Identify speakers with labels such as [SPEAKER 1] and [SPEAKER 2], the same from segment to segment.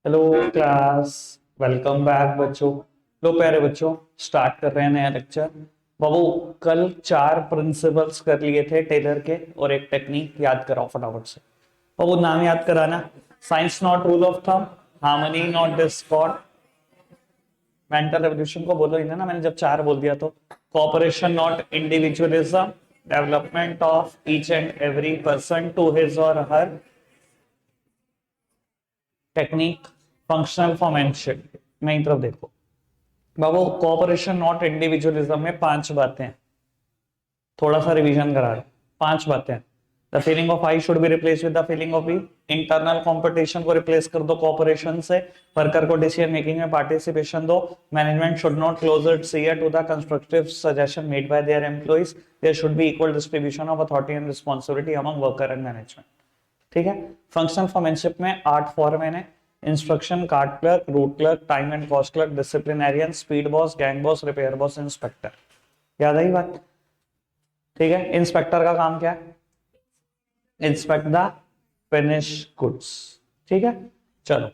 [SPEAKER 1] Hello class. Welcome back बच्चों। लो प्यारे बच्चों, स्टार्ट कर रहे हैं नया लेक्चर। बाबू, कल 4 प्रिंसिपल्स कर लिए थे टेलर के और एक टेक्निक याद कराओ फटाफट से। बाबू नाम याद कराना। Science not rule of thumb, harmony not Discord, mental revolution को बोलो ही ना, मैंने जब 4 बोल दिया तो। Cooperation not individualism, development of each and every person to his और हर टेक्निक, फंक्शनल फॉर्मेनशिप। मेरी तरफ देखो बाबू, कोऑपरेशन नॉट इंडिविजुअलिज्म में 5 बातें हैं। थोड़ा सा रिवीजन करा रहा हूं। 5 बातें। The feeling of I should be replace with the feeling of we. Internal competition को रिप्लेस कर दो कोऑपरेशन से। वर्कर को डिसीजन मेकिंग में पार्टिसिपेशन दो। Management should not close its ear to the constructive suggestion made by their employees. There should be equal distribution of authority and responsibility among worker and management. ठीक है। Functional foremanship में 8 foremen है। Instruction, card clerk, root clerk, time and cost clerk, disciplinarian, speed boss, gang boss, repair boss, inspector. याद आई बात? ठीक है। Inspector का काम क्या है? Inspect the finish goods. ठीक है। चलो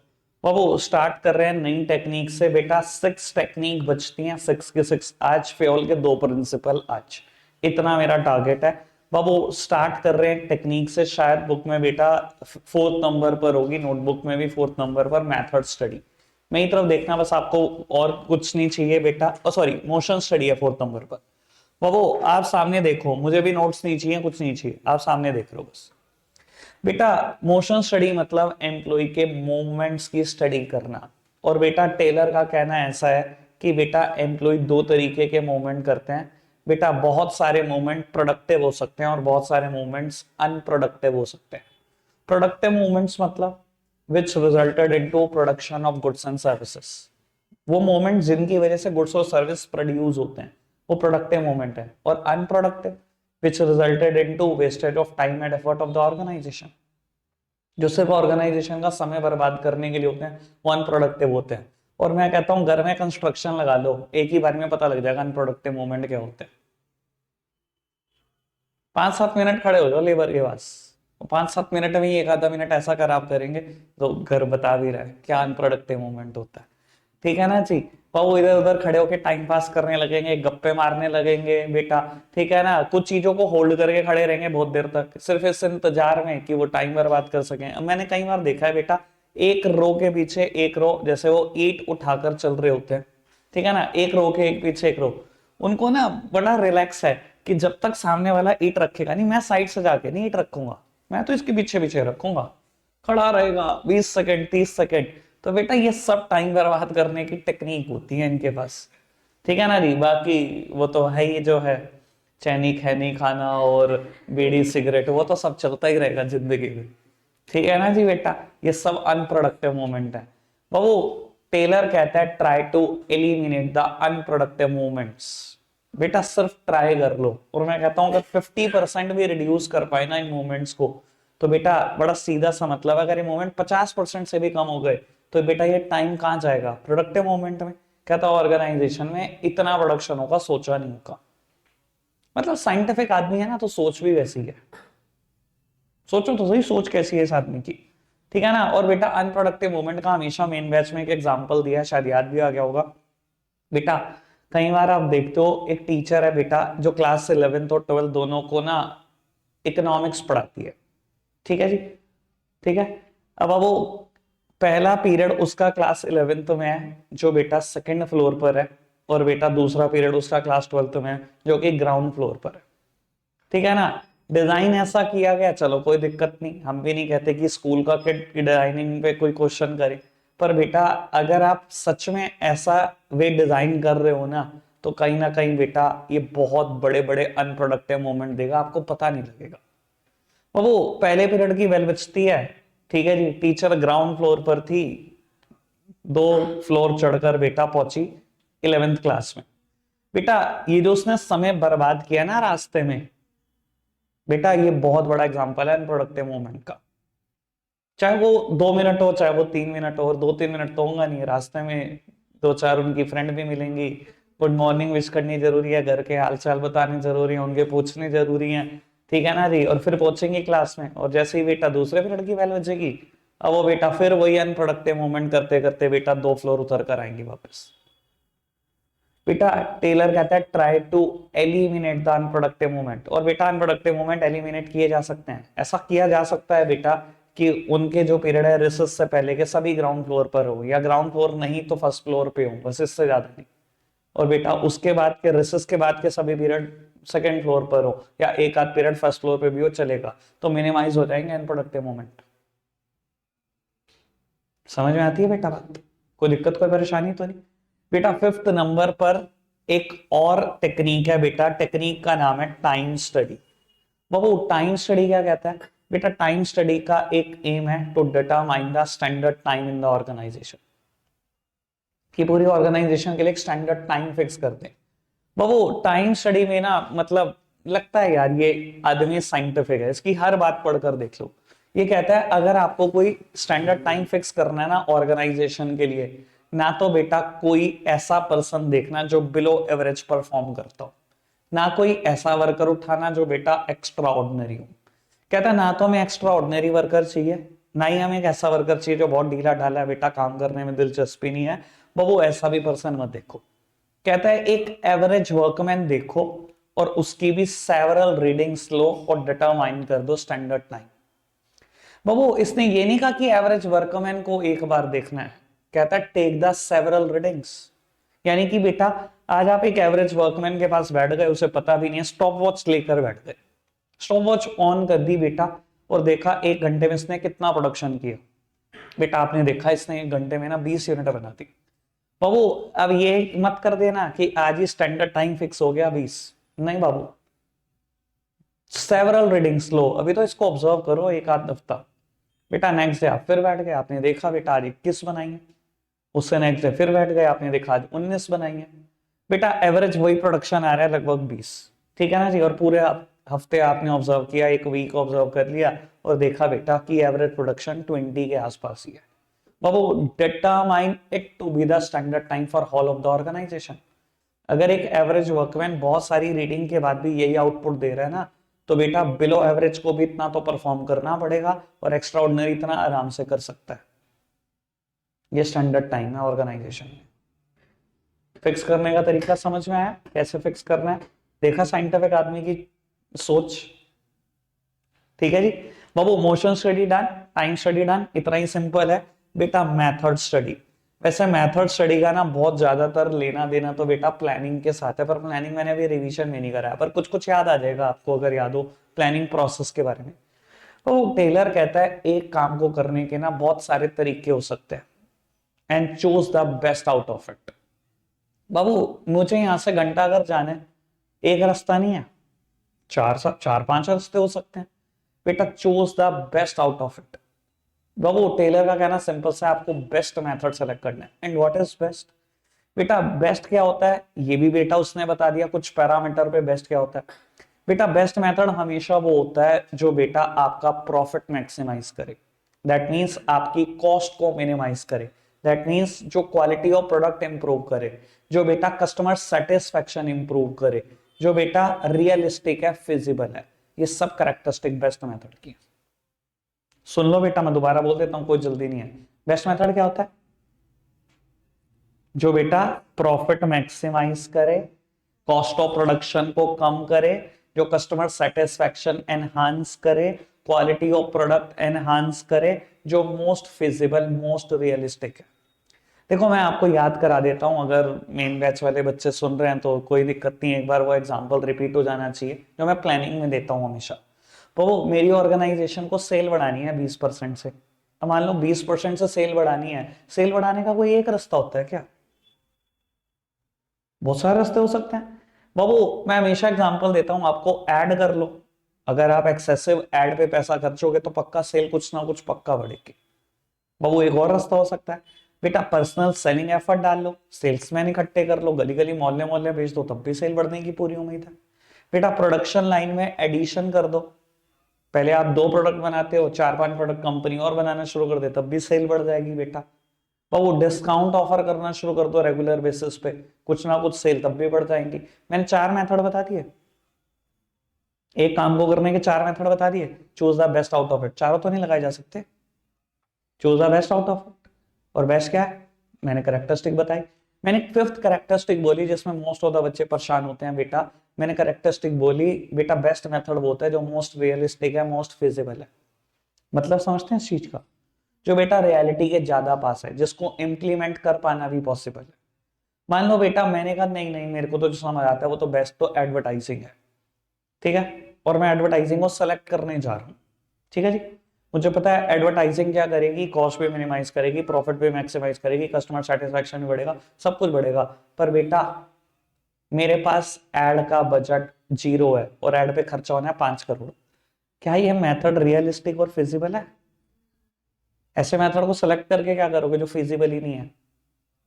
[SPEAKER 1] बाबू, स्टार्ट कर रहे हैं नई टेक्निक से। बेटा 6 टेक्निक बचती हैं, 6 के 6 आज। फेल के 2 प्रिंसिपल आज, इतना मेरा टारगेट है। बाबू स्टार्ट कर रहे हैं टेक्निक से। शायद बुक में बेटा 4th नंबर पर होगी, नोटबुक में भी 4th नंबर पर, मेथड स्टडी। मेरी तरफ देखना बस, आपको और कुछ नहीं चाहिए बेटा। सॉरी, मोशन स्टडी है 4th नंबर पर। बाबू आप सामने देखो, मुझे भी नोट्स नहीं चाहिए, कुछ नहीं चाहिए, आप सामने देख लो बस। बेटा मोशन स्टडी मतलब एम्प्लॉय के मूवमेंट्स की स्टडी करना। और बेटा टेलर का कहना ऐसा है कि बेटा एम्प्लॉय 2 तरीके के मूवमेंट करते हैं। बेटा बहुत सारे मूवमेंट प्रोडक्टिव हो सकते हैं और बहुत सारे मूवमेंट्स अनप्रोडक्टिव हो सकते हैं। प्रोडक्टिव मूवमेंट्स मतलब विच resulted into production of goods and services. वो मूवमेंट जिनकी वजह से गुड्स और सर्विस प्रोड्यूस होते हैं, वो प्रोडक्टिव मूवमेंट है। और unproductive which resulted into wastage of time and effort of the organization, जो सिर्फ ऑर्गेनाइजेशन का समय बर्बाद करने के लिए होते हैं, वो अनप्रोडक्टिव होते हैं। और मैं कहता हूं घर में कंस्ट्रक्शन लगा लो, एक ही बार में पता लग जाएगा अनप्रोडक्टिव मूवमेंट क्या होते हैं। 5-7 मिनट खड़े हो जाओ लेबर के पास, 5-7 मिनट में ही एक आधा मिनट ऐसा खराब करेंगे तो घर बता भी रहा है क्या अनप्रोडक्टिव मूवमेंट होता है। ठीक है ना जी। और वो इधर उधर खड़े होके टाइम पास करने लगेंगे, गप्पे मारने लगेंगे बेटा। ठीक है ना, कुछ चीजों को होल्ड करके खड़े रहेंगे बहुत देर तक, सिर्फ इस इंतजार में कि वो टाइम बर्बाद कर सकें। अब मैंने कई बार देखा है बेटा, एक रो के पीछे एक रो, जैसे वो ईंट उठाकर चल रहे होते हैं। ठीक है ना, एक रो के एक पीछे एक रो। उनको ना बड़ा रिलैक्स है कि जब तक सामने वाला ईंट रखेगा नहीं, मैं साइड से जाके नहीं ईंट रखूंगा, मैं तो इसके पीछे पीछे रखूंगा। खड़ा रहेगा 20 सेकंड 30 सेकंड। तो बेटा ये सब टाइम बर्बाद करने की टेक्निक होती है इनके पास। ठीक है ना जी। बाकी वो तो है ही, जो है चैनी खैनी खाना और बीड़ी सिगरेट, वो तो सब चलता ही रहेगा जिंदगी में। ठीक है ना जी बेटा, ये सब अनप्रोडक्टिव मोमेंट है। बाबू टेलर कहता है try to eliminate the unproductive movements. बेटा सिर्फ ट्राई कर लो। और मैं कहता हूं अगर 50% भी रिड्यूस कर पाए ना इन मूवमेंट्स को, तो बेटा बड़ा सीधा सा मतलब, अगर ये मूवमेंट 50% से भी कम हो गए, तो बेटा ये टाइम कहां जाएगा? प्रोडक्टिव मूवमेंट में। कहता ऑर्गेनाइजेशन में इतना प्रोडक्शन होगा सोचा नहीं होगा। मतलब साइंटिफिक आदमी है ना, तो सोच भी वैसी है। सोचो तो सही, सोच कैसी है इस आदमी की। ठीक है ना। और बेटा अनप्रोडक्टिव मूवमेंट का हमेशा मेन बैच में एक एग्जांपल दिया है, शायद याद भी आ गया होगा। बेटा कई बार आप देखते हो एक टीचर है बेटा, जो क्लास 11th और 12th दोनों को ना इकोनॉमिक्स पढ़ाती है। ठीक है जी। ठीक है। अब वो पहला पीरियड उसका क्लास 11th में है, जो बेटा सेकंड फ्लोर पर है। और बेटा दूसरा पीरियड उसका क्लास 12th में है, जो कि ग्राउंड फ्लोर पर है। ठीक है ना। डिजाइन ऐसा किया गया, चलो कोई दिक्कत नहीं, हम भी नहीं कहते कि स्कूल का किड डिजाइनिंग पे कोई क्वेश्चन करे। पर बेटा अगर आप सच में ऐसा वे डिजाइन कर रहे हो ना, तो कहीं ना कहीं बेटा ये बहुत बड़े बड़े अनप्रोडक्टिव मोमेंट देगा, आपको पता नहीं लगेगा। और वो पहले पीरियड की बेल बजती है। ठीक है जी। टीचर ग्राउंड फ्लोर पर थी, 2 फ्लोर चढ़कर बेटा पहुंची 11th क्लास में। बेटा ये जो उसने समय बर्बाद किया ना रास्ते में, बेटा ये बहुत बड़ा एग्जांपल है अनप्रोडक्टिव मूवमेंट का। चाहे वो 2 मिनट हो, चाहे वो 3 मिनट हो, और 2-3 मिनट तो होगा नहीं, रास्ते में 2-4 उनकी फ्रेंड भी मिलेंगी, गुड मॉर्निंग विश करनी जरूरी है, घर के हाल चाल बताने जरूरी है, उनके पूछने जरूरी है। ठीक है ना जी। और फिर पहुंचेंगे क्लास में, और जैसे ही बेटा दूसरे पीरियड की बेल बजेगी, अब वो बेटा फिर वही अनप्रोडक्टिव मूवमेंट करते करते बेटा 2 फ्लोर उतर कर आएंगे वापस। बेटा टेलर कहता है try to eliminate the unproductive movement, और बेटा अनप्रोडक्टिव मूवमेंट एलिमिनेट किए जा सकते हैं। ऐसा किया जा सकता है बेटा कि उनके जो पीरियड है रिसेस से पहले के सभी ग्राउंड फ्लोर पर हो, या ग्राउंड फ्लोर नहीं तो फर्स्ट फ्लोर पे हो, बस इससे ज्यादा नहीं। और बेटा उसके बाद के रिसेस के बाद के सभी पीरियड सेकंड फ्लोर पर हो, या एक आध पीरियड फर्स्ट फ्लोर पे भी हो, चलेगा, तो मिनिमाइज हो जाएंगे अनप्रोडक्टिव मूवमेंट। समझ में आती है बेटा बात? कोई दिक्कत कोई परेशानी तो नहीं? बेटा 5th नंबर पर एक और टेक्निक है बेटा, टेक्निक का नाम है टाइम स्टडी। बाबू टाइम स्टडी क्या कहता है? बेटा टाइम स्टडी का एक एम है to determine the standard time in the organisation, कि पूरी ऑर्गेनाइजेशन के लिए एक स्टैंडर्ड टाइम फिक्स करते हैं। बाबू टाइम स्टडी में ना मतलब लगता है यार ये आदमी साइंटिफिक है, इसकी हर बात पढ़कर देख लो। ये कहता है अगर आपको कोई स्टैंडर्ड टाइम फिक्स करना है ना ऑर्गेनाइजेशन के लिए, ना तो बेटा कोई ऐसा पर्सन देखना जो बिलो एवरेज परफॉर्म करता हो, ना कोई ऐसा वर्कर उठाना जो बेटा एक्स्ट्रा ऑर्डिनरी हो। कहता है ना तो हमें एक्स्ट्रा ऑर्डिनरी वर्कर चाहिए, ना ही हमें एक ऐसा वर्कर चाहिए जो बहुत ढीला ढाला है, बेटा काम करने में दिलचस्पी नहीं है, वो ऐसा भी पर्सन मत देखो। कहता है एक एवरेज वर्कमैन देखो और उसकी भी सेवरल रीडिंग्स लो और डिटरमाइन कर दो स्टैंडर्ड टाइम। बाबू इसने ये नहीं कहा कि एवरेज वर्कमैन को एक बार देखना है, कहता है टेक द सेवरल रीडिंग्स। यानी कि बेटा आज आप एक एवरेज वर्कमैन के पास बैठ गए, उसे पता भी नहीं है, स्टॉप वॉच लेकर बैठ गए, स्टॉप वॉच ऑन कर दी बेटा और देखा 1 घंटे में इसने कितना प्रोडक्शन किया। बेटा आपने देखा इसने 1 घंटे में ना 20 यूनिट बना दी। बाबू अब ये मत कर देना कि आज ही स्टैंडर्ड टाइम फिक्स हो गया 20, नहीं बाबू, सेवरल रीडिंग्स लो, अभी तो इसको ऑब्जर्व करो एक आध हफ्ता। बेटा नेक्स्ट डे आप फिर बैठ गए, आपने देखा बेटा आज 21 बनाई है, उससे नेक्स्ट डे फिर बैठ गए, आपने देखा आज 19 बनाई है। बेटा एवरेज वही प्रोडक्शन आ रहा है लगभग 20, ठीक है ना जी। और पूरे हफ्ते आपने ऑब्जर्व किया, एक वीक ऑब्जर्व कर लिया और देखा बेटा कि एवरेज प्रोडक्शन 20 के आसपास ही है। बाबू determine it to be the standard time for whole of the organisation. अगर एक एवरेज वर्कमैन बहुत सारी रीडिंग के बाद भी यही आउटपुट दे रहा है ना, तो बेटा बिलो एवरेज को भी इतना तो परफॉर्म करना पड़ेगा और एक्स्ट्रा ऑर्डिनरी इतना आराम से कर सकता है। ये स्टैंडर्ड टाइम है ऑर्गेनाइजेशन में। फिक्स करने का तरीका समझ में आया कैसे फिक्स करना है? देखा साइंटिफिक आदमी की सोच, ठीक है जी। बाबू motion study done, time study done, इतना ही सिंपल है। बेटा मेथड स्टडी, वैसे मेथड स्टडी का ना बहुत ज्यादातर लेना देना तो बेटा प्लानिंग के साथ है, पर प्लानिंग मैंने अभी रिवीजन में नहीं कराया, पर कुछ कुछ याद आ जाएगा आपको अगर याद हो प्लानिंग प्रोसेस के बारे में। तो टेलर कहता है एक काम को करने के ना बहुत सारे तरीके हो सकते हैं, and choose the best out of it. बाबू मुझे यहां से घंटाघर जाना है, एक रास्ता नहीं है, चार पांच रास्ते हो सकते हैं। बेटा choose the best out of it. बाबू टेलर का कहना सिंपल सा, आपको बेस्ट मेथड सेलेक्ट करना है। And what is best? बेटा बेस्ट क्या होता है ये भी बेटा उसने बता दिया, कुछ पैरामीटर पे बेस्ट क्या होता है। बेटा बेस्ट मेथड हमेशा वो होता है जो बेटा आपका प्रॉफिट मैक्सिमाइज करे, दैट मींस आपकी कॉस्ट को मिनिमाइज करे, दैट मींस जो क्वालिटी ऑफ प्रोडक्ट इंप्रूव करे, जो बेटा कस्टमर सेटिस्फेक्शन इंप्रूव करे, जो बेटा रियलिस्टिक है, फिजिबल है। ये सब कैरेक्टरिस्टिक बेस्ट मेथड की। सुन लो बेटा मैं दोबारा बोल देता हूं, कोई जल्दी नहीं है। बेस्ट मेथड क्या होता है? जो बेटा प्रॉफिट मैक्सिमाइज करे, कॉस्ट ऑफ प्रोडक्शन को कम करे, जो कस्टमर सेटिस्फेक्शन एनहांस करे, क्वालिटी ऑफ प्रोडक्ट एनहांस करे, जो मोस्ट फिजिबल मोस्ट रियलिस्टिक है। देखो मैं आपको याद करा देता हूं, अगर मेन बैच वाले बच्चे सुन रहे हैं तो कोई दिक्कत नहीं, एक बार वो एग्जांपल रिपीट हो जाना चाहिए जो मैं प्लानिंग में देता हूं हमेशा। तो मेरी ऑर्गेनाइजेशन को सेल बढ़ानी है 20% से, तो मान लो 20% से सेल बढ़ानी है। सेल बढ़ाने का कोई एक रास्ता होता है क्या? बहुत सारे रास्ते हो सकते हैं। बाबू मैं हमेशा एग्जांपल देता हूं आपको, ऐड कर लो। अगर आप एक्सेसिव ऐड पे पैसा खर्चोगे तो पक्का सेल कुछ ना कुछ पक्का बढ़ेगी। बाबू एक और रास्ता हो सकता है, बेटा पर्सनल सेलिंग एफर्ट डाल लो, सेल्समैन इकट्ठे कर लो, गली गली मोहल्ले मोहल्ले भेज दो, तब भी सेल बढ़ने की पूरी उम्मीद है। बेटा प्रोडक्शन लाइन में एडिशन कर दो, पहले आप 2 प्रोडक्ट बनाते हो, 4-5 प्रोडक्ट कंपनी और बनाना शुरू कर दे, तब भी सेल बढ़ जाएगी बेटा। वो डिस्काउंट ऑफर करना शुरू कर दो रेगुलर बेसिस पे, कुछ ना कुछ सेल तब भी बढ़ जाएंगी। मैंने 4 मेथड बता दिए, एक काम को करने के 4 मेथड बता दिए, choose the best out of it. चारों तो नहीं लगाए जा सकते, choose the best out of it. और बेस्ट क्या है, मैंने करेक्टरिस्टिक बताई। मैंने फिफ्थ करेक्टरिस्टिक बोली जिसमें मोस्ट ऑफ द बच्चे परेशान होते हैं बेटा, मैंने करेक्टरिस्टिक बोली बेटा बेस्ट मेथड वो होता है जो मोस्ट रियलिस्टिक है, मोस्ट फिजिबल है। मतलब समझते हैं इस चीज का, जो बेटा रियलिटी के ज्यादा पास है, जिसको इम्प्लीमेंट कर पाना भी पॉसिबल है। मान लो बेटा मैंने कहा नहीं नहीं मेरे को तो जो समझ आता है वो तो बेस्ट तो एडवर्टाइजिंग है, ठीक है, और मैं एडवर्टाइजिंग को सेलेक्ट करने जा रहा हूं, ठीक है जी। मुझे पता है एडवर्टाइजिंग क्या करेगी, कॉस्ट भी मिनिमाइज करेगी, प्रॉफिट भी मैक्सिमाइज करेगी, कस्टमर सेटिस्फेक्शन भी बढ़ेगा, सब कुछ बढ़ेगा। पर बेटा मेरे पास एड का बजट 0 है और एड पे खर्चा होना है 5 करोड़। क्या ये मेथड रियलिस्टिक और फिजिबल है? ऐसे मेथड को सिलेक्ट करके क्या करोगे जो फिजिबल ही नहीं है?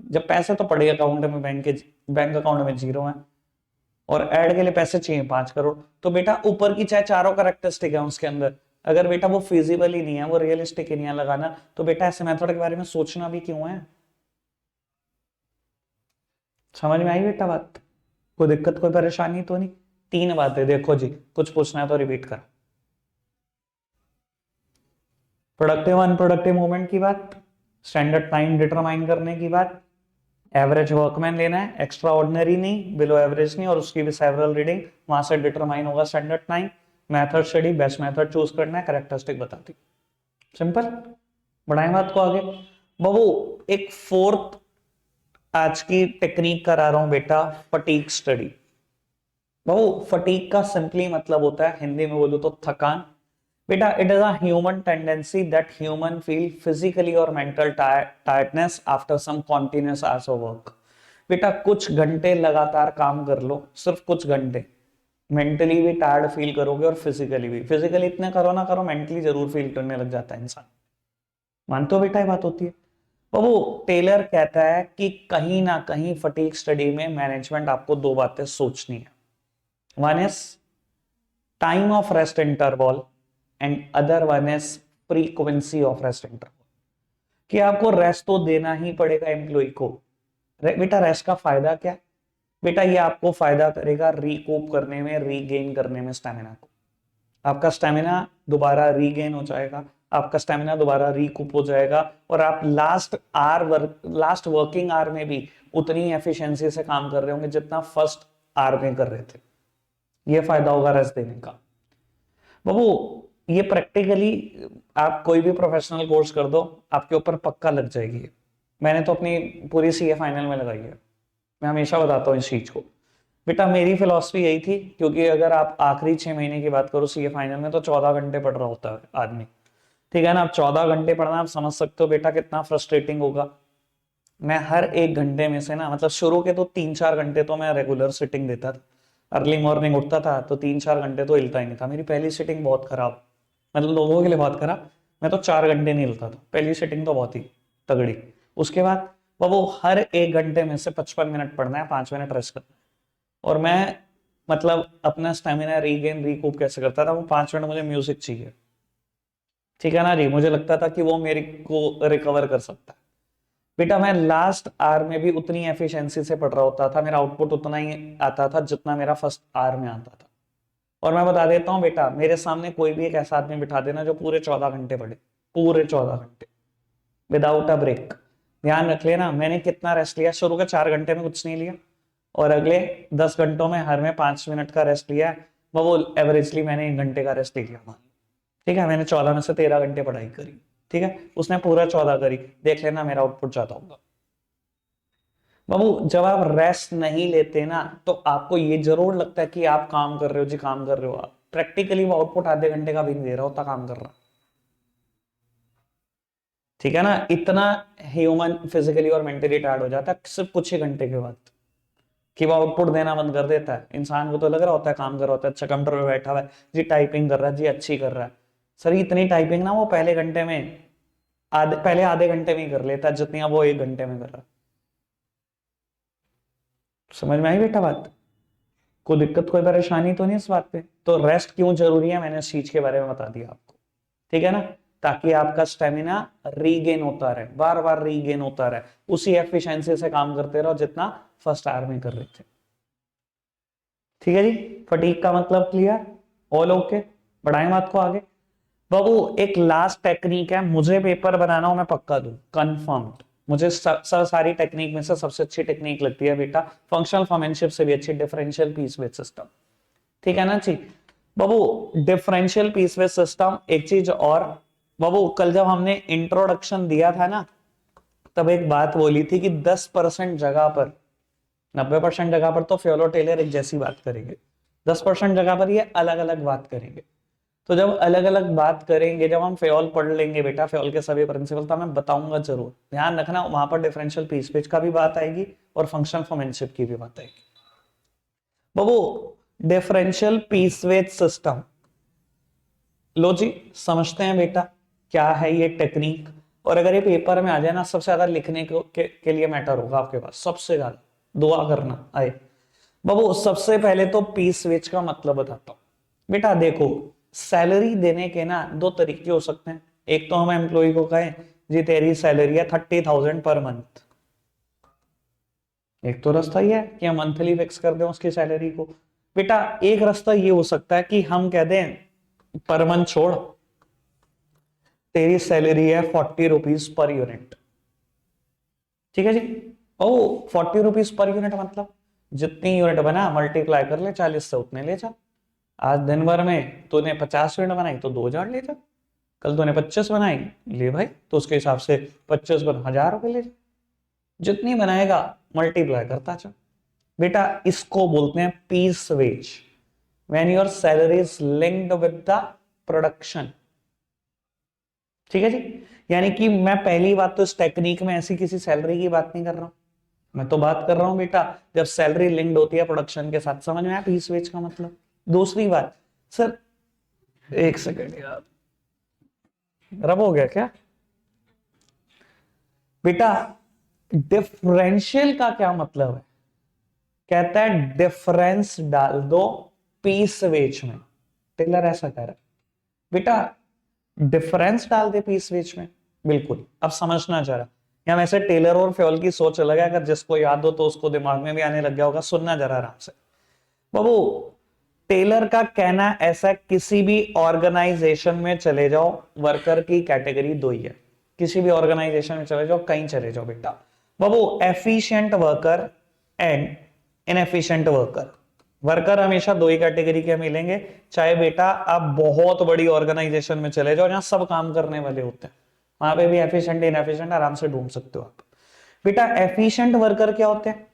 [SPEAKER 1] जब पैसे तो पड़े अकाउंट में, बैंक अकाउंट में 0 है और ऐड के लिए पैसे चाहिए 5 करोड़, तो बेटा ऊपर की चाहे चारों करेक्टरिस्टिक है उसके अंदर, अगर बेटा वो फिजिबल ही नहीं है, वो रियलिस्टिक ही नहीं है लगाना, तो बेटा ऐसे मेथड के बारे में सोचना भी क्यों है? समझ में आई बेटा बात? कोई दिक्कत कोई परेशानी तो नहीं? 3 बातें देखो जी, कुछ पूछना है तो रिपीट कर। प्रोडक्टिव अनप्रोडक्टिव मूवमेंट की बात, स्टैंडर्ड टाइम डिटरमाइन करने की बात, एवरेज वर्कमैन लेना है, एक्स्ट्रा ऑर्डिनरी नहीं, बिलो एवरेज नहीं, और उसकी भी सेवरल रीडिंग, वहां से डिटरमाइन होगा standard time. Method study, best method choose करना है, करेक्टरिस्टिक बता दी, सिंपल। बढ़ाएं बात को आगे बाबू। एक फोर्थ आज की टेक्निक करा रहा हूं बेटा, फटीग स्टडी। बाबू फटीग का सिंपली मतलब होता है, हिंदी में बोलूं तो थकान। बेटा it is a human tendency that human feel physically और mental tiredness after some continuous hours of work. बेटा कुछ घंटे लगातार काम कर लो, सिर्फ कुछ घंटे, मेंटली भी टायर्ड फील करोगे और फिजिकली भी। फिजिकली इतने करो ना करो, मेंटली जरूर फील करने लग जाता है इंसान। मानते हो बेटा ये बात होती है? बाबू टेलर कहता है कि कहीं ना कहीं फटीग स्टडी में मैनेजमेंट आपको 2 बातें सोचनी है। One is time of rest interval and other one is frequency of rest interval. कि आपको रेस्ट तो देना ही पड़ेगा एम्प्लॉय को। बेटा रेस्ट का फायदा क्या है? बेटा ये आपको फायदा करेगा रिकूप करने में, रीगेन करने में स्टेमिना को। आपका स्टेमिना दोबारा रीगेन हो जाएगा, आपका स्टेमिना दोबारा रिकूप हो जाएगा, और आप लास्ट वर्किंग आवर में भी उतनी एफिशिएंसी से काम कर रहे होंगे जितना फर्स्ट आवर में कर रहे थे। ये फायदा होगा रेस्ट देने का। बाबू ये प्रैक्टिकली आप कोई भी प्रोफेशनल कोर्स कर दो, आपके ऊपर पक्का लग जाएगी। मैंने तो अपनी पूरी सीए फाइनल में लगाई है, मैं हमेशा बताता हूँ इस चीज को। बेटा मेरी फिलॉसफी यही थी, क्योंकि अगर आप आखिरी 6 महीने की बात करो सीए फाइनल में, तो 14 घंटे पढ़ रहा होता है आदमी, ठीक है ना। आप 14 घंटे पढ़ना, आप समझ सकते हो बेटा कितना फ्रस्ट्रेटिंग होगा। मैं हर एक घंटे में से ना, मतलब शुरू के तो 3-4 घंटे तो मैं रेगुलर सिटिंग देता था, अर्ली मॉर्निंग उठता था तो 3-4 घंटे तो हिलता ही नहीं था। मेरी पहली सिटिंग बहुत खराब, मतलब लोगों के लिए बहुत खराब, मैं तो 4 घंटे नहीं हिलता था, पहली सिटिंग तो बहुत ही तगड़ी। उसके बाद वो हर एक घंटे में से 55 मिनट पढ़ना है, 5 मिनट रेस्ट करना है। और मैं मतलब अपना स्टेमिना रीगेन रिकूप कैसे करता था, वो 5 मिनट मुझे म्यूजिक चाहिए, ठीक है ना जी। मुझे लगता था कि वो मेरे को रिकवर कर सकता है। बेटा मैं लास्ट आवर में भी उतनी एफिशिएंसी से पढ़ रहा होता था, मेरा आउटपुट उतना ही आता था जितना मेरा फर्स्ट आवर में आता था। और मैं बता देता हूँ बेटा, मेरे सामने कोई भी एक ऐसा आदमी बिठा देना जो पूरे 14 घंटे पढ़े, पूरे 14 घंटे विदाउट अ ब्रेक। ध्यान रख लेना, मैंने कितना रेस्ट लिया, शुरू के 4 घंटे में कुछ नहीं लिया, और अगले 10 घंटों में हर में 5 मिनट का रेस्ट लिया है। वो एवरेजली मैंने 1 घंटे का रेस्ट ले लिया, ठीक है। मैंने 14 में से 13 घंटे पढ़ाई करी, ठीक है, उसने पूरा 14 करी। देख लेना मेरा आउटपुट ज्यादा होगा। बाबू जब आप रेस्ट नहीं लेते ना, तो आपको ये जरूर लगता है कि आप काम कर रहे हो जी, काम कर रहे हो, आप प्रैक्टिकली वो आउटपुट आधे घंटे का भी नहीं दे रहा होता, काम कर रहा, ठीक है ना। इतना ह्यूमन फिजिकली और मेंटली टायर्ड हो जाता है सिर्फ कुछ ही घंटे के बाद, कि वो आउटपुट देना बंद कर देता है। इंसान को तो लग रहा होता है काम कर रहा होता है, अच्छा कंप्यूटर पे बैठा हुआ है जी, टाइपिंग कर रहा है जी, अच्छी कर रहा है। सर इतनी टाइपिंग ना वो पहले आधे घंटे में ही कर लेता है जितनी अब वो 1 घंटे में कर रहा है। समझ में आई बेटा बात? कोई दिक्कत कोई परेशानी तो नहीं इस बात पे? तो रेस्ट क्यों जरूरी है मैंने इस चीज के बारे में बता दिया आपको, ठीक है ना, ताकि आपका स्टेमिना रीगेन होता रहे, बार बार रीगेन होता रहे, उसी एफिशिएंसी से काम करते रहो जितना फर्स्ट आवर में कर रहे थे, ठीक है जी। फटीग का मतलब क्लियर, ऑल ओके। बढ़ाएं बात को आगे। बाबू एक लास्ट टेक्निक है, मुझे पेपर बनाना हो मैं पक्का दूं, कंफर्म्ड। मुझे सारी टेक्निक में से सबसे अच्छी टेक्निक लगती है बेटा, फंक्शनल फॉर्मेनशिप से भी अच्छी, डिफरेंशियल पीस विद सिस्टम। ठीक है ना जी बाबू, डिफरेंशियल पीस विद सिस्टम। एक चीज और बाबू, कल जब हमने इंट्रोडक्शन दिया था ना, तब एक बात बोली थी कि 10% जगह पर, 90% जगह पर तो फ्योलो टेलर एक जैसी बात करेंगे, 10% जगह पर ये अलग अलग बात करेंगे। तो जब अलग अलग बात करेंगे, जब हम फ्योल पढ़ लेंगे बेटा, फ्योल के सभी प्रिंसिपल, तो मैं बताऊंगा जरूर, ध्यान रखना, वहां पर डिफरेंशियल पीस पेज का भी बात आएगी और फंक्शनल फॉर्मेनशिप की भी बात आएगी। बाबू डिफरेंशियल पीस वेज सिस्टम, लो जी समझते हैं बेटा क्या है ये टेक्निक। और अगर ये पेपर में आ जाए ना, सबसे ज्यादा लिखने के लिए मैटर होगा आपके पास, सबसे ज्यादा दुआ करना आए। बाबू सबसे पहले तो पीस वेज का मतलब बताता हूं बेटा। देखो, सैलरी देने के ना दो तरीके हो सकते हैं। एक तो हम एम्प्लॉय को कहें जी तेरी सैलरी है 30,000 पर मंथ, एक तो रास्ता ये है कि हम मंथली फिक्स कर दें उसकी सैलरी को। बेटा एक रास्ता ये हो सकता है कि हम कह दें पर मंथ छोड़, तेरी सैलरी है 40 रुपीज पर यूनिट। ठीक है जी। ओ 40 रुपीज पर यूनिट मतलब जितनी यूनिट बना मल्टीप्लाई कर ले 40 से, उतने ले जा। आज दिन भर में तूने 50 यूनिट बनाई तो 2,000 ले जा, कल तूने 25 बनाई ले भाई, तो उसके हिसाब से 25 पर 1,000 रुपए ले जा, जितनी बनाएगा मल्टीप्लाई करता चल। बेटा इसको बोलते हैं piece wage, when your salary is linked with the production. ठीक है जी। यानी कि मैं पहली बात तो इस टेक्निक में ऐसी किसी सैलरी की बात नहीं कर रहा हूं, मैं तो बात कर रहा हूं बेटा जब सैलरी लिंक्ड होती है प्रोडक्शन के साथ। समझ में आया पीस वेज का मतलब। दूसरी बात सर, एक सेकेंड यार, रब हो गया क्या बेटा? डिफरेंशियल का क्या मतलब है? कहता है डिफरेंस डाल दो पीस वेज में। टेलर ऐसा कह रहा है बेटा, डिफरेंस डाल दे पीस वेज में। बिल्कुल, अब समझना जरा, या वैसे टेलर और फ्योल की सोच अलग है, अगर जिसको याद हो तो उसको दिमाग में भी आने लग गया होगा। सुनना जरा आराम से बाबू। टेलर का कहना ऐसा, किसी भी ऑर्गेनाइजेशन में चले जाओ, वर्कर की कैटेगरी दो ही है। किसी भी ऑर्गेनाइजेशन में चले जाओ, कहीं चले जाओ बेटा बाबू, efficient worker and inefficient worker. Worker हमेशा दो ही कैटेगरी के मिलेंगे, चाहे बेटा आप बहुत बड़ी ऑर्गेनाइजेशन में चले जाओ जहां सब काम करने वाले होते हैं, वहां पे भी एफिशिएंट इनएफिशिएंट आराम से ढूंढ सकते हो आप। बेटा एफिशिएंट वर्कर क्या होते हैं?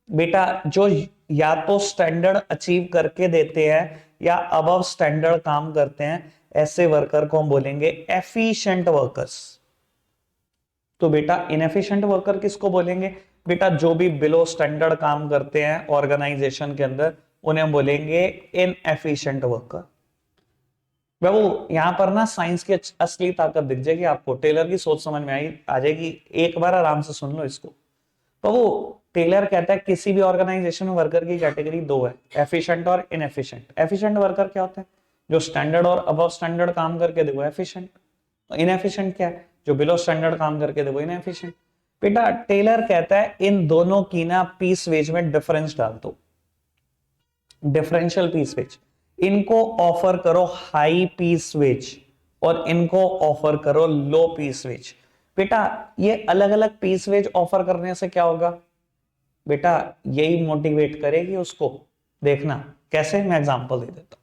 [SPEAKER 1] बेटा जो या तो स्टैंडर्ड अचीव करके देते हैं या अबव स्टैंडर्ड काम करते हैं, ऐसे वर्कर को हम बोलेंगे एफिशिएंट वर्कर्स। तो बेटा इनएफिशिएंट वर्कर किसको बोलेंगे? बेटा जो भी बिलो स्टैंडर्ड काम करते हैं ऑर्गेनाइजेशन के अंदर, उन्हें हम बोलेंगे इनएफिशिएंट वर्कर। बाबू यहां पर ना साइंस की असली ताकत दिख जाएगी आपको, टेलर की सोच समझ में आई आ जाएगी। एक बार आराम से सुन लो इसको। तो वो टेलर कहता है किसी भी ऑर्गेनाइजेशन में वर्कर की कैटेगरी दो है, एफिशिएंट और इनएफिशिएंट। एफिशिएंट वर्कर क्या होता है? जो स्टैंडर्ड और अबव स्टैंडर्ड काम करके दे वो एफिशिएंट। इनएफिशिएंट क्या है? जो बिलो स्टैंडर्ड काम करके दे वो इनएफिशिएंट। बेटा टेलर कहता है इन दोनों की ना पीस वेज में डिफरेंस डाल दो, डिफरेंशियल पीस वेज। इनको ऑफर करो हाई पीस वेज और इनको ऑफर करो लो पीस वेज। बेटा ये अलग अलग पीस वेज ऑफर करने से क्या होगा? बेटा यही मोटिवेट करेगी उसको। देखना कैसे, मैं एग्जांपल दे देता हूं।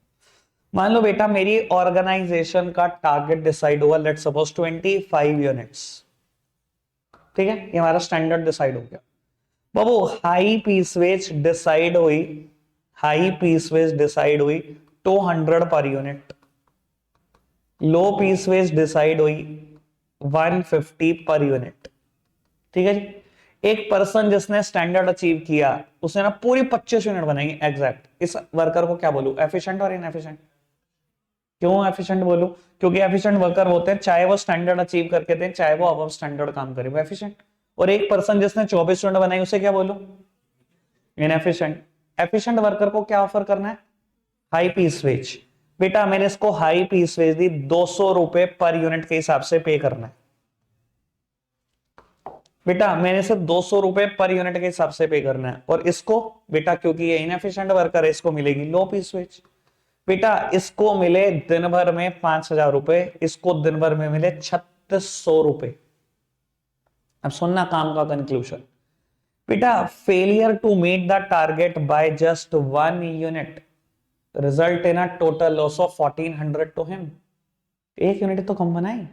[SPEAKER 1] मान लो बेटा मेरी ऑर्गेनाइजेशन का टारगेट डिसाइड हुआ, लेट्स सपोज 25 यूनिट्स। ठीक है, ये हमारा स्टैंडर्ड डिसाइड हो गया। बाबू हाई पीस वेज डिसाइड हुई, हाई पीस वेज डिसाइड हुई 200 पर यूनिट, लो पीस वेज डिसाइड हुई 150 पर यूनिट। ठीक है जी। एक पर्सन जिसने स्टैंडर्ड अचीव किया, उसने ना पूरी 25 यूनिट बनाई एग्जैक्ट। इस वर्कर को क्या बोलूं, एफिशिएंट और इनएफिशिएंट? क्यों एफिशिएंट बोलूं? क्योंकि एफिशिएंट वर्कर होते हैं चाहे वो स्टैंडर्ड अचीव करके दें चाहे वो अबव स्टैंडर्ड काम करे, वो एफिशिएंट। और एक पर्सन जिसने 24 यूनिट बनाई, उसे क्या बोलूं, इनएफिशिएंट। एफिशिएंट वर्कर को क्या ऑफर करना है? High piece wage. बेटा मैंने इसको हाई पीस वेज दी, 200 रुपए पर यूनिट के हिसाब से पे करना है। बेटा मैंने सिर्फ 200 रुपए पर यूनिट के हिसाब से पे करना है। और इसको बेटा क्योंकि ये इनएफिशिएंट वर्कर है, इसको मिलेगी लो पीस वेज। बेटा इसको मिले दिन भर में 5,000 रुपए, इसको दिन भर में मिले 3,600 रुपए। अब सुनना काम का कंक्लूजन। बेटा failure to meet the target by just 1 unit result in a total loss of 1,400 to him. 1 unit तो कम बनाई,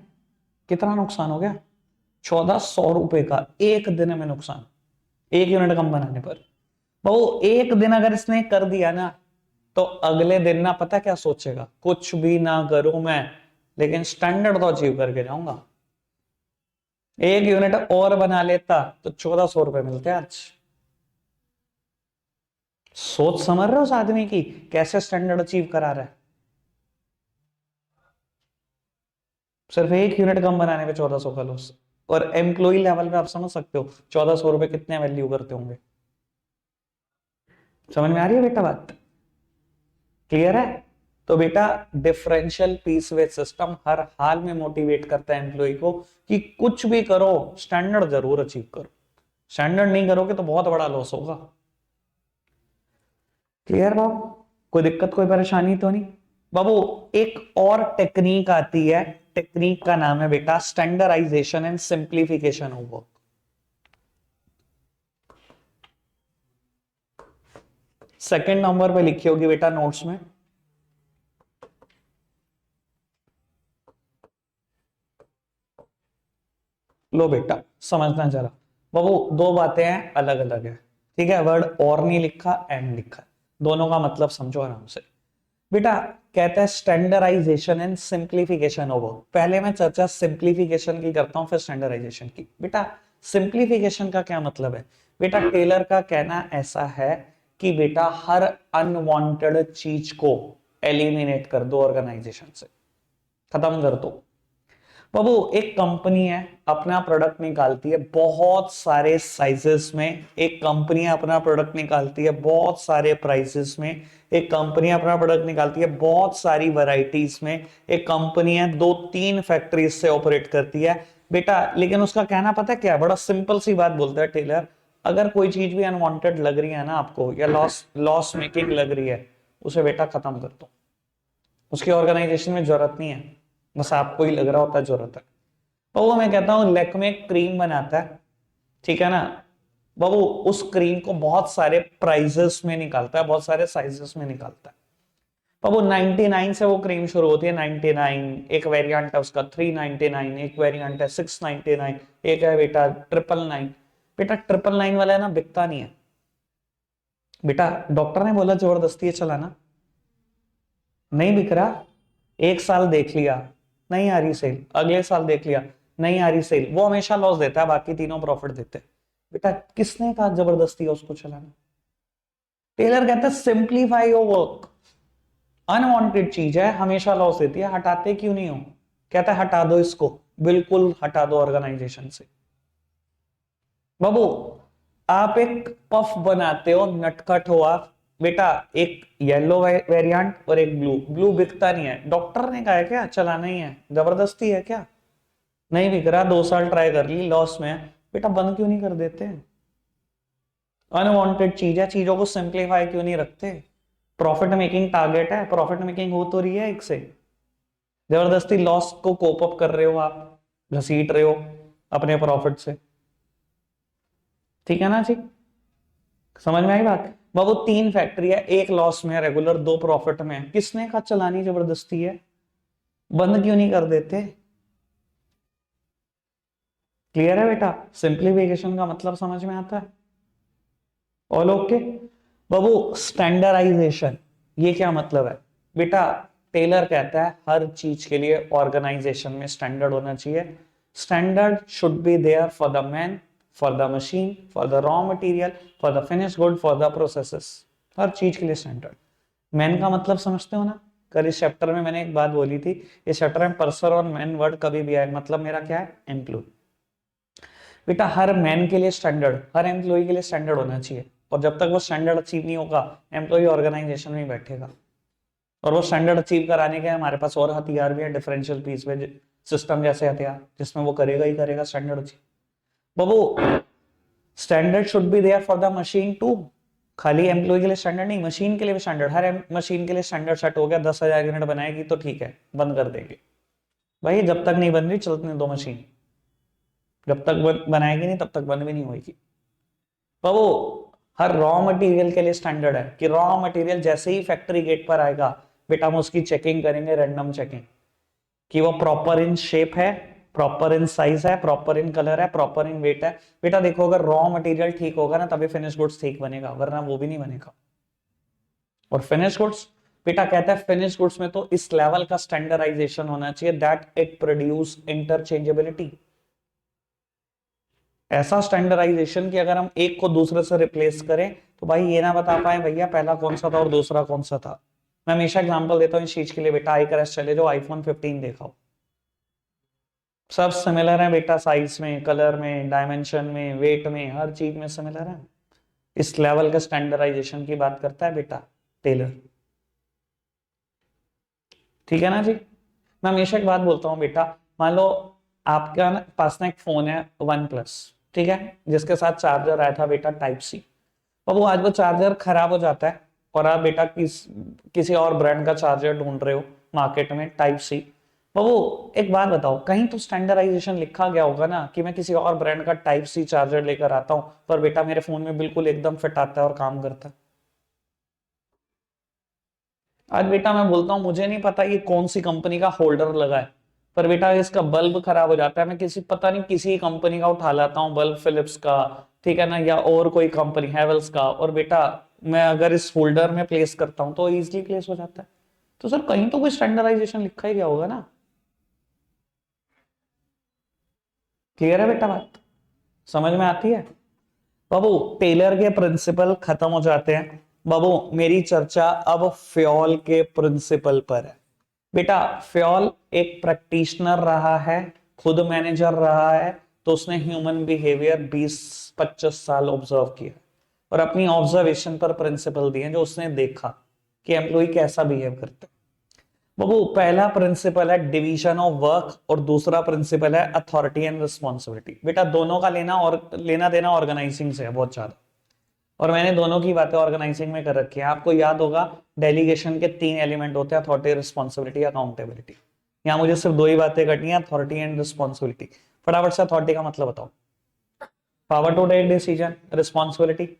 [SPEAKER 1] कितना नुकसान हो गया? 1,400 रुपए का एक दिन में नुकसान, 1 यूनिट कम बनाने पर। वो एक दिन अगर इसने कर दिया ना, तो अगले दिन ना पता क्या सोचेगा, कुछ भी ना करूं मैं, लेकिन स्टैंडर्ड तो अचीव करके जाऊंगा। 1 यूनिट और बना लेता तो 1,400 रुपए मिलते आज। सोच समझ रहे हो उस आदमी की, कैसे स्टैंडर्ड अचीव करा रहा है? सिर्फ 1 यूनिट कम बनाने पे 1,400 का लॉस। और एम्प्लॉय लेवल पे आप समझ सकते हो 1,400 रुपए कितने वैल्यू करते होंगे। समझ में आ रही है बेटा बात? क्लियर है? तो बेटा डिफरेंशियल पीस वेज सिस्टम हर हाल में मोटिवेट करता है एम्प्लॉय को कि कुछ भी करो स्टैंडर्ड जरूर अचीव करो। स्टैंडर्ड नहीं करोगे तो बहुत बड़ा लॉस होगा। क्लियर बाबू? कोई दिक्कत कोई परेशानी तो नहीं बाबू? एक और टेक्निक आती है, टेक्निक का नाम है बेटा standardisation and simplification of work. Second number पे लिखी होगी बेटा नोट्स में। लो बेटा समझना जरा बाबू, दो बातें हैं अलग अलग है, ठीक है? वर्ड और नहीं लिखा, एंड लिखा, दोनों का मतलब समझो आराम से। बेटा कहता है standardisation and simplification of work. पहले मैं चर्चा सिंप्लीफिकेशन की करता हूं, फिर स्टैंडर्डाइजेशन की। बेटा सिंप्लीफिकेशन का क्या मतलब है? बेटा टेलर का कहना ऐसा है कि बेटा हर अनवांटेड चीज को एलिमिनेट कर दो, ऑर्गेनाइजेशन से खत्म कर दो। बाबू एक कंपनी है, अपना प्रोडक्ट निकालती है बहुत सारे साइजेस में, एक कंपनी अपना प्रोडक्ट निकालती है बहुत सारे प्राइसेस में, एक कंपनी अपना प्रोडक्ट निकालती है बहुत सारी वैरायटीज में, एक कंपनी है 2-3 फैक्ट्रीज से ऑपरेट करती है बेटा। लेकिन उसका कहना पता है क्या है? बड़ा सिंपल सी बात बोलता है टेलर, अगर कोई चीज भी अनवांटेड लग रही है ना आपको, या लॉस लॉस मेकिंग लग रही है, उसे बेटा खत्म कर दो। उसकी ऑर्गेनाइजेशन में जरूरत नहीं है, बस आपको ही लग रहा होता है जरूरत है। तो वो मैं कहता हूं लैक्मे क्रीम बनाता है, ठीक है ना बाबू? उस क्रीम को बहुत सारे प्राइजेस में निकालता है, बहुत सारे साइजेस में निकालता है बाबू। 99 से वो क्रीम शुरू होती है, 99, एक वेरिएंट है उसका 399, एक वेरिएंट है 699, एक है बेटा 999। बेटा 999 वाला है ना, बिकता नहीं है बेटा। डॉक्टर ने बोला जबरदस्ती है चलाना, नहीं बिक रहा। एक साल देख लिया नहीं आ रही सेल, अगले साल देख लिया नहीं आ रही सेल, वो हमेशा लॉस देता है, बाकी तीनों प्रॉफिट देते हैं। बेटा किसने कहा जबरदस्ती है उसको चलाना? टेलर कहता है सिंप्लीफाई योर वर्क। अनवांटेड चीज है, हमेशा लॉस देती है, हटाते क्यों नहीं हो? कहता है हटा दो इसको, बिल्कुल हटा दो ऑर्गेनाइजेशन से। बाबू आप एक पफ बनाते हो, नटखट हो आप बेटा, एक येलो वेरिएंट और एक ब्लू। ब्लू बिकता नहीं है, डॉक्टर ने कहा है क्या चलाना ही है, जबरदस्ती है क्या? नहीं बिक रहा, 2 साल ट्राई कर ली, लॉस में है बेटा, बंद क्यों नहीं कर देते? अनवांटेड चीज है, चीजों को सिंप्लीफाई क्यों नहीं रखते? प्रॉफिट मेकिंग टारगेट है, प्रॉफिट मेकिंग हो तो रही है एक से, जबरदस्ती लॉस को कोप अप कर रहे हो आप, घसीट रहे हो अपने प्रॉफिट से, ठीक है ना जी? समझ में आई बात? बाबू 3 फैक्ट्री है, एक लॉस में है रेगुलर, 2 प्रॉफिट में है, किसने कहा चलानी जबरदस्ती है? बंद क्यों नहीं कर देते? क्लियर है बेटा? सिंप्लीफिकेशन का मतलब समझ में आता है? ऑल ओके बाबू? स्टैंडर्डाइजेशन ये क्या मतलब है बेटा? टेलर कहता है हर चीज के लिए ऑर्गेनाइजेशन में स्टैंडर्ड होना चाहिए। Standard should be there for the man, for the machine, for the raw material, for the finish good, for the processes. हर चीज के लिए स्टैंडर्ड। मैन का मतलब समझते हो ना? कल इस चैप्टर में मैंने एक बात बोली थी, इस चैप्टर में पर्सन और मैन वर्ड कभी भी आए, मतलब मेरा क्या है? एम्प्लॉय। बेटा हर मैन के लिए स्टैंडर्ड, हर एम्प्लॉय के लिए स्टैंडर्ड होना चाहिए। और जब तक वो स्टैंडर्ड अचीव नहीं होगा, एम्प्लॉय ऑर्गेनाइजेशन में बैठेगा। और वो स्टैंडर्ड अचीव कराने के हमारे पास और हथियार भी है, डिफरेंशियल पीस वेज सिस्टम जैसे हथियार, जिसमें वो करेगा ही करेगा स्टैंडर्ड अचीव। बाबू standard should be there for the machine too, खाली एम्प्लॉय के लिए स्टैंडर्ड नहीं, मशीन के लिए भी स्टैंडर्ड। हर मशीन के लिए स्टैंडर्ड सेट हो गया, 10,000 यूनिट बनाएगी तो ठीक है, बंद कर देंगे भाई। जब तक नहीं बन रही चलने दो मशीन, जब तक बनाएगी नहीं तब तक बंद भी नहीं होगी। तो वो हर रॉ मटेरियल के लिए स्टैंडर्ड है कि रॉ मटेरियल जैसे ही फैक्ट्री गेट पर आएगा बेटा, हम उसकी चेकिंग करेंगे, रैंडम चेकिंग, कि वो प्रॉपर इन शेप है, प्रॉपर इन साइज है, प्रॉपर इन कलर है, प्रॉपर इन वेट है। बेटा देखो, अगर रॉ मटेरियल ठीक होगा ना तभी फिनिश गुड्स ठीक बनेगा, वरना वो भी नहीं बनेगा। और फिनिश गुड्स, बेटा कहता है फिनिश गुड्स में तो इस लेवल का स्टैंडर्डाइजेशन होना चाहिए दैट इट प्रोड्यूस इंटरचेंजेबिलिटी। ऐसा स्टैंडर्डाइजेशन कि अगर हम एक को दूसरे से रिप्लेस करें तो भाई ये ना बता पाए भैया पहला कौन सा था और दूसरा कौन सा था। मैं हमेशा एग्जांपल देता हूं इस चीज के लिए, बेटा iCrush चले जो आईफोन 15 देखा, सब सिमिलर है बेटा, साइज में, कलर में, डायमेंशन में, वेट में, हर चीज में सिमिलर है। इस लेवल का स्टैंडर्डाइजेशन की बात करता है बेटा टेलर। ठीक है ना जी। मैं हमेशा एक बात बोलता हूँ बेटा, मान लो आपका पास ना एक फोन है वन प्लस, ठीक है, जिसके साथ चार्जर आया था बेटा टाइप सी, और वो आज वो चार्जर खराब हो जाता है और आप बेटा किसी और ब्रांड का चार्जर ढूंढ रहे हो मार्केट में टाइप सी। वो एक बात बताओ, कहीं तो स्टैंडर्डाइजेशन लिखा गया होगा ना कि मैं किसी और ब्रांड का टाइप सी चार्जर लेकर आता हूं, पर बेटा मेरे फोन में बिल्कुल एकदम फिट आता है और काम करता है। आज बेटा मैं बोलता हूँ मुझे नहीं पता ये कौन सी कंपनी का होल्डर लगा है, पर बेटा इसका बल्ब खराब हो जाता है, मैं किसी पता नहीं किसी कंपनी का उठा लाता हूँ बल्ब, फिलिप्स का, ठीक है ना, या और कोई कंपनी हैवेल्स का, और बेटा मैं अगर इस होल्डर में प्लेस करता हूँ तो इजीली प्लेस हो जाता है। तो सर कहीं तो कोई स्टैंडर्डाइजेशन लिखा ही गया होगा ना। क्लियर है बेटा बात, समझ में आती है। बाबू टेलर के प्रिंसिपल खत्म हो जाते हैं। बाबू मेरी चर्चा अब फ्योल के प्रिंसिपल पर है। बेटा फ्योल एक प्रैक्टिशनर रहा है, खुद मैनेजर रहा है, तो उसने ह्यूमन बिहेवियर 20-25 साल ऑब्जर्व किया और अपनी ऑब्जर्वेशन पर प्रिंसिपल दिए जो उसने देखा कि एम्प्लॉय कैसा बिहेव करता है। बाबू पहला प्रिंसिपल है डिवीजन ऑफ वर्क और दूसरा प्रिंसिपल है अथॉरिटी एंड रिस्पॉन्सिबिलिटी। बेटा दोनों का लेना देना ऑर्गेनाइजिंग से है बहुत ज्यादा, और मैंने दोनों की बातें ऑर्गेनाइजिंग में कर रखी है। आपको याद होगा डेलीगेशन के 3 एलिमेंट होते हैं, अथॉरिटी, रिस्पॉन्सिबिलिटी, अकाउंटेबिलिटी। यहाँ मुझे सिर्फ 2 ही बातें करनी है, अथॉरिटी एंड रिस्पॉन्सिबिलिटी। फटाफट से अथॉरिटी का मतलब बताओ। Power to take decision, responsibility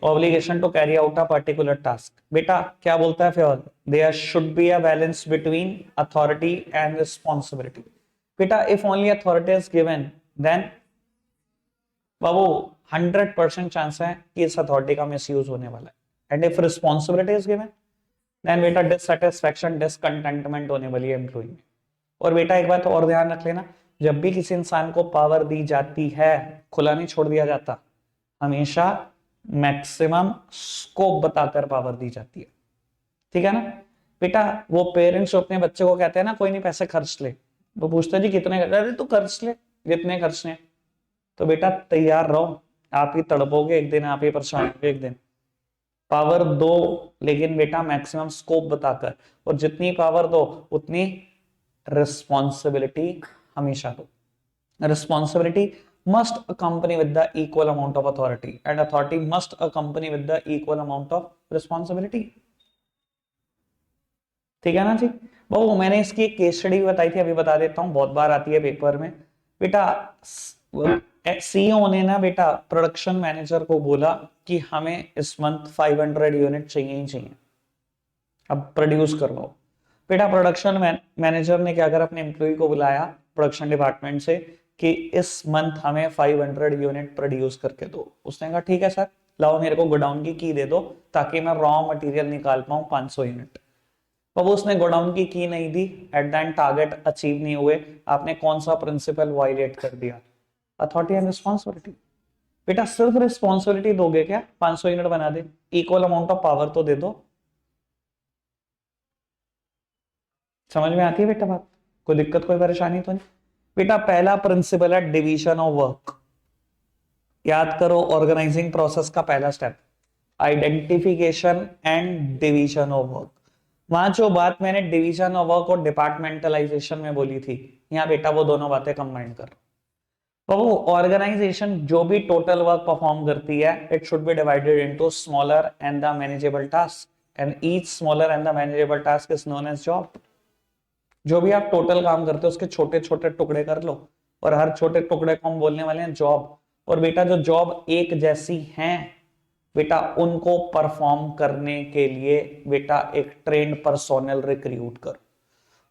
[SPEAKER 1] obligation to carry out a particular task. बेटा क्या बोलता है फिर, there should be a balance between authority and responsibility. बेटा if only authority is given then बाबू 100% चांस है कि इस अथॉरिटी का मिसयूज होने वाला है, and if responsibility is given then बेटा डिससेटिस्फैक्शन, डिसकंटेंटमेंट होने वाली है एम्प्लॉय में। और बेटा एक बात और ध्यान रख लेना, जब भी किसी इंसान को पावर दी जाती है खुला नहीं छोड़ दिया जाता, हमेशा मैक्सिमम स्कोप बताकर पावर दी जाती है। ठीक है ना बेटा। वो पेरेंट्स अपने बच्चे को कहते हैं ना कोई नहीं पैसे खर्च ले, वो पूछता है जी कितने, अरे तू खर्च ले जितने खर्चने। तो बेटा तैयार रहो, आप ही तड़पोगे एक दिन, आप ही परेशान होगे एक दिन। पावर दो लेकिन बेटा मैक्सिमम स्कोप बताकर, और जितनी पावर दो उतनी रिस्पॉन्सिबिलिटी हमेशा दो। Responsibility must accompany with the equal amount of authority and authority must accompany with the equal amount of responsibility। ठीक है ना जी। बाबू मैंने इसकी एक केस स्टडी बताई थी, अभी बता देता हूँ, बहुत बार आती है पेपर में। बेटा सीईओ ने ना बेटा प्रोडक्शन मैनेजर को बोला कि हमें इस मंथ 500 यूनिट चाहिए ही चाहिए, अब प्रोड्यूस करवाओ। बेटा प्रोडक्शन मैनेजर ने क्या कर अपने एम्प्लॉय को बुलाया प्रोडक्शन डिपार्टमेंट से कि इस मंथ हमें 500 यूनिट प्रोड्यूस करके दो। उसने कहा ठीक है सर, लाओ मेरे को गोडाउन की की दे दो ताकि मैं रॉ मटेरियल निकाल पाऊं 500 यूनिट। अब उसने गोडाउन की नहीं दी, at the end target achieve नहीं हुए। आपने कौन सा प्रिंसिपल वायलेट कर दिया, अथॉरिटी एंड रिस्पॉन्सिबिलिटी। बेटा सिर्फ रिस्पॉन्सिबिलिटी दोगे क्या, 500 यूनिट बना दे, इक्वल अमाउंट ऑफ पावर तो दे दो। समझ में आती है बेटा बात, कोई दिक्कत कोई परेशानी तो नहीं। बेटा पहला प्रिंसिपल है डिवीजन ऑफ वर्क। याद करो ऑर्गेनाइजिंग प्रोसेस का पहला step identification and division of work. वहां जो बात मैंने डिवीजन ऑफ वर्क और डिपार्टमेंटलाइजेशन में बोली थी, यहाँ बेटा वो दोनों बातें कंबाइन कर। वो ऑर्गेनाइजेशन जो भी टोटल वर्क परफॉर्म करती है, it should be divided into smaller and the manageable task and each smaller and the manageable task is known as job. जो भी आप टोटल काम करते हो उसके छोटे छोटे टुकड़े कर लो, और हर छोटे टुकड़े को हम बोलने वाले हैं जॉब। और बेटा जो जॉब एक जैसी हैं बेटा, उनको परफॉर्म करने के लिए बेटा एक ट्रेन्ड पर्सोनल रिक्रूट करो।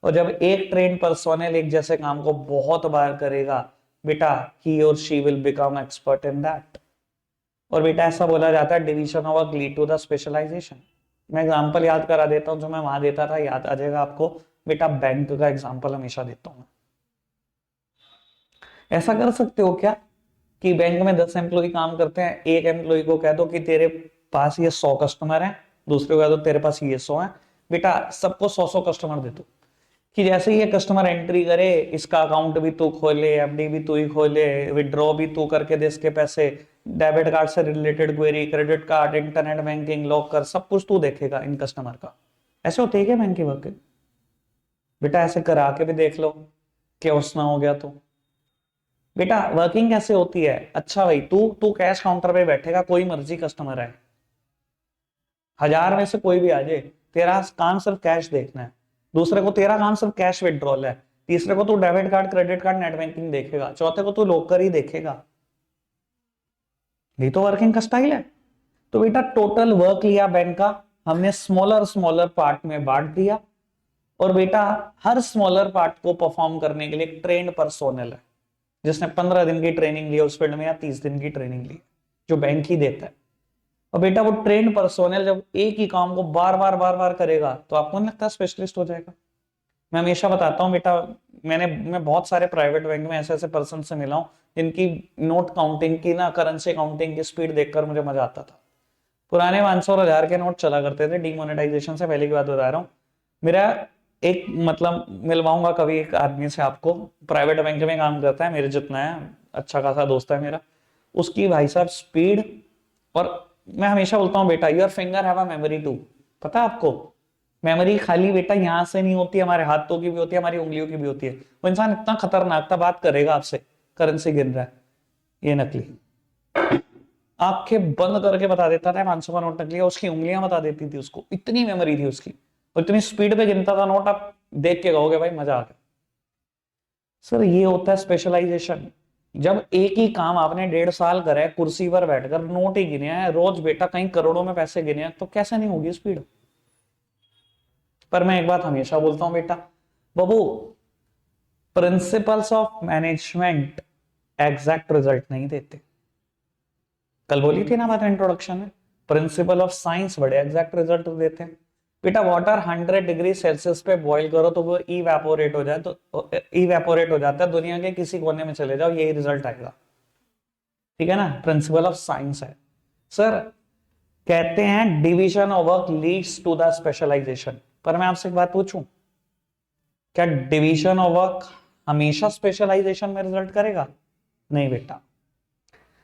[SPEAKER 1] और जब एक ट्रेन पर्सोनल एक जैसे काम को बहुत बार करेगा बेटा, ही और she will become expert in that. और बेटा ऐसा बोला जाता है division of work lead to the specialisation. मैं एग्जांपल याद करा देता हूं जो मैं वहां देता था, याद आ जाएगा आपको। बेटा बैंक का एग्जांपल हमेशा देता हूं। ऐसा कर सकते हो क्या कि बैंक में 10 एम्प्लॉय काम करते हैं, एक एम्प्लॉय को कह दो कि तेरे पास ये 100 कस्टमर हैं, दूसरे को कह दो तेरे पास ये 100 हैं, बेटा सबको 100 कस्टमर दे दो, कि जैसे ही ये कस्टमर एंट्री करे इसका अकाउंट भी तू खोले, एफडी भी तू ही खोले, विड्रॉ भी तू करके दे इसके पैसे, डेबिट कार्ड से related query, credit card, internet banking, locker, सब कुछ तू देखेगा इन कस्टमर का। ऐसे होते है क्या बैंक की वर्किंग? बेटा ऐसे करा के भी देख लो, क्या ना हो गया तो। बेटा वर्किंग कैसे होती है? अच्छा भाई, तू तू कैश काउंटर पे बैठेगा, कोई मर्जी कस्टमर है, 1000 में से कोई भी आ जाए, तेरा काम सिर्फ कैश देखना है। दूसरे को तेरा काम सिर्फ कैश विड्रॉल है, तीसरे को तू debit card, credit card, net banking देखेगा, चौथे को तू लॉकर ही देखेगा। ये तो वर्किंग का स्टाइल है। तो बेटा टोटल वर्क लिया बैंक का, हमने स्मॉलर स्मॉलर पार्ट में बांट दिया, और बेटा हर स्मॉलर पार्ट को परफॉर्म करने के लिए एक ट्रेन्ड पर्सोनल है जिसने 15 दिन की ट्रेनिंग ली उस फील्ड में, या 30 दिन की ट्रेनिंग ली, जो बैंक ही देता है। और बेटा वो ट्रेन्ड पर्सोनल जब एक ही काम को बार बार करेगा तो आपको नहीं लगता स्पेशलिस्ट हो जाएगा? मैं हमेशा बताता हूँ बेटा, मैं बहुत सारे प्राइवेट बैंक में ऐसे ऐसे पर्सन से मिला हूँ जिनकी नोट काउंटिंग की ना, करेंसी काउंटिंग की स्पीड देखकर मुझे मजा आता था। पुराने 500 और 1000 के नोट चला करते थे, डीमोनेटाइजेशन से पहले की बात बता रहा हूँ। मेरा एक मतलब मिलवाऊंगा कभी एक आदमी से आपको, प्राइवेट बैंक में काम करता है, मेरे जितना है, अच्छा खासा दोस्त है मेरा। उसकी भाई साहब स्पीड, और मैं हमेशा बोलता हूँ बेटा your finger have a memory too. पता है आपको, मेमोरी खाली बेटा यहां से नहीं होती, हमारे हाथों की भी होती है, हमारी उंगलियों की भी होती है। वो इंसान इतना खतरनाक था, बात करेगा आपसे, करेंसी गिन रहा है, ये नकली, आंखें बंद करके बता देता था 500 का नोट नकली है, उसकी उंगलियां बता देती थी उसको, इतनी मेमोरी थी उसकी, और इतनी स्पीड पे गिनता था नोट, आप देख के कहोगे भाई मजा आ गया। सर ये होता है स्पेशलाइजेशन। जब एक ही काम आपने 1.5 साल करा है, कुर्सी पर बैठकर नोट ही गिने हैं रोज बेटा, कहीं करोड़ों में पैसे गिने हैं, तो कैसे नहीं होगी स्पीड? पर मैं एक बात हमेशा बोलता हूं बेटा, बाबू principles of management exact result नहीं देते। कल बोली थी ना बात इंट्रोडक्शन में, प्रिंसिपल ऑफ साइंस बड़े एग्जैक्ट रिजल्ट देते हैं। बेटा वाटर 100 डिग्री सेल्सियस पे बॉईल करो तो वो इवेपोरेट हो जाए, तो इवेपोरेट हो जाता है, दुनिया के किसी कोने में चले जाओ यही रिजल्ट आएगा। ठीक है ना, प्रिंसिपल ऑफ साइंस है। सर कहते हैं division of work leads to the specialisation, पर मैं आपसे एक बात पूछूं, क्या डिवीजन ऑफ वर्क हमेशा स्पेशलाइजेशन में रिजल्ट करेगा? नहीं बेटा।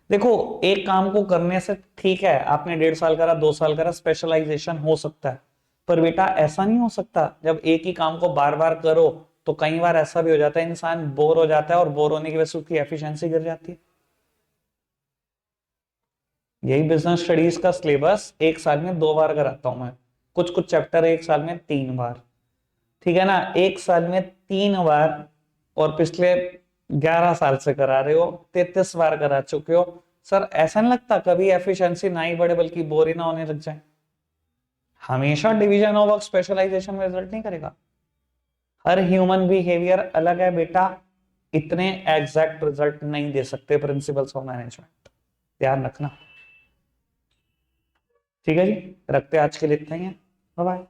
[SPEAKER 1] देखो एक काम को करने से ठीक है, आपने 1.5 साल करा, 2 साल करा, स्पेशलाइजेशन हो सकता है, पर बेटा ऐसा नहीं हो सकता। जब एक ही काम को बार बार करो तो कई बार ऐसा भी हो जाता है इंसान बोर हो जाता है, और बोर होने की वजह से उसकी एफिशिएंसी गिर जाती है। यही बिजनेस स्टडीज का सिलेबस एक साल में 2 बार कराता हूं मैं, कुछ कुछ चैप्टर एक साल में 3 बार। ठीक है ना, एक साल में 3 बार, और पिछले 11 साल से करा रहे हो, 33 बार करा चुके हो। सर ऐसा नहीं लगता कभी एफिशिएंसी ना ही बढ़े बल्कि बोर ही ना होने लग जाए? हमेशा डिवीजन ऑफ वर्क स्पेशलाइजेशन में रिजल्ट नहीं करेगा। हर ह्यूमन बिहेवियर अलग है बेटा, इतने एग्जैक्ट रिजल्ट नहीं दे सकते प्रिंसिपल्स ऑफ मैनेजमेंट, ध्यान रखना। ठीक है जी, रखते आज के लिए इतना ही है, बाय बाय।